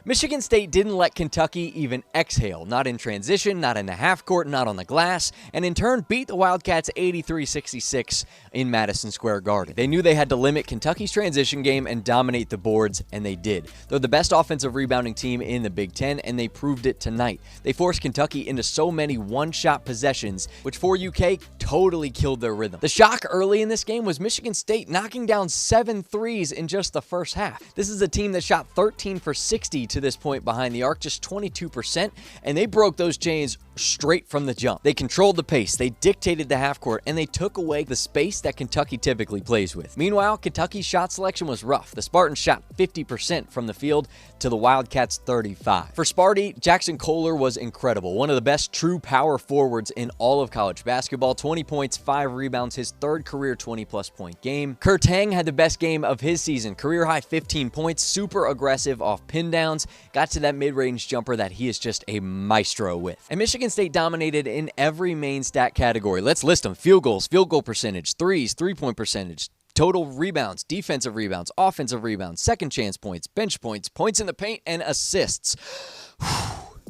Michigan State didn't let Kentucky even exhale, not in transition, not in the half court, not on the glass, and in turn beat the Wildcats 83-66 in Madison Square Garden. They knew they had to limit Kentucky's transition game and dominate the boards, and they did. They're the best offensive rebounding team in the Big Ten, and they proved it tonight. They forced Kentucky into so many one-shot possessions, which for UK totally killed their rhythm. The shock early in this game was Michigan State knocking down 7 threes in just the first half. This is a team that shot 13 for 60 to this point behind the arc, just 22%, and they broke those chains straight from the jump. They controlled the pace, they dictated the half court, and they took away the space that Kentucky typically plays with. Meanwhile, Kentucky's shot selection was rough. The Spartans shot 50% from the field to the Wildcats' 35. For Sparty, Jackson Kohler was incredible. One of the best true power forwards in all of college basketball. 20 points, 5 rebounds, his third career 20-plus point game. Kerr Tang had the best game of his season. Career high 15 points, super aggressive off pin downs, got to that mid-range jumper that he is just a maestro with. And Michigan State dominated in every main stat category. Let's list them. Field goals, field goal percentage, threes, three-point percentage, total rebounds, defensive rebounds, offensive rebounds, second chance points, bench points, points in the paint, and assists.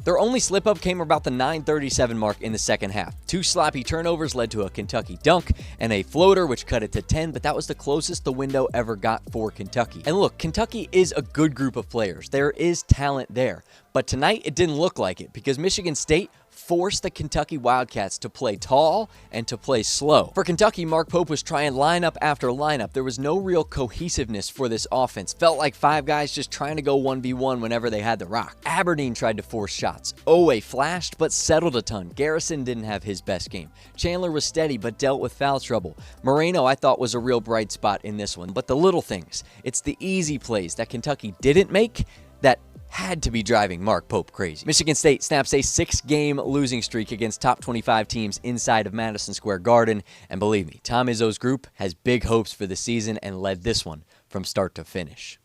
Their only slip-up came about the 9:37 mark in the second half. 2 sloppy turnovers led to a Kentucky dunk and a floater, which cut it to 10, but that was the closest the window ever got for Kentucky. And look, Kentucky is a good group of players. There is talent there. But tonight, it didn't look like it because Michigan State forced the Kentucky Wildcats to play tall and to play slow. For Kentucky, Mark Pope was trying lineup after lineup. There was no real cohesiveness for this offense. Felt like 5 guys just trying to go 1v1 whenever they had the rock. Aberdeen tried to force shots. Owe flashed but settled a ton. Garrison didn't have his best game. Chandler was steady but dealt with foul trouble. Moreno, I thought, was a real bright spot in this one. But the little things, it's the easy plays that Kentucky didn't make that had to be driving Mark Pope crazy. Michigan State snaps a 6-game losing streak against top 25 teams inside of Madison Square Garden. And believe me, Tom Izzo's group has big hopes for the season and led this one from start to finish.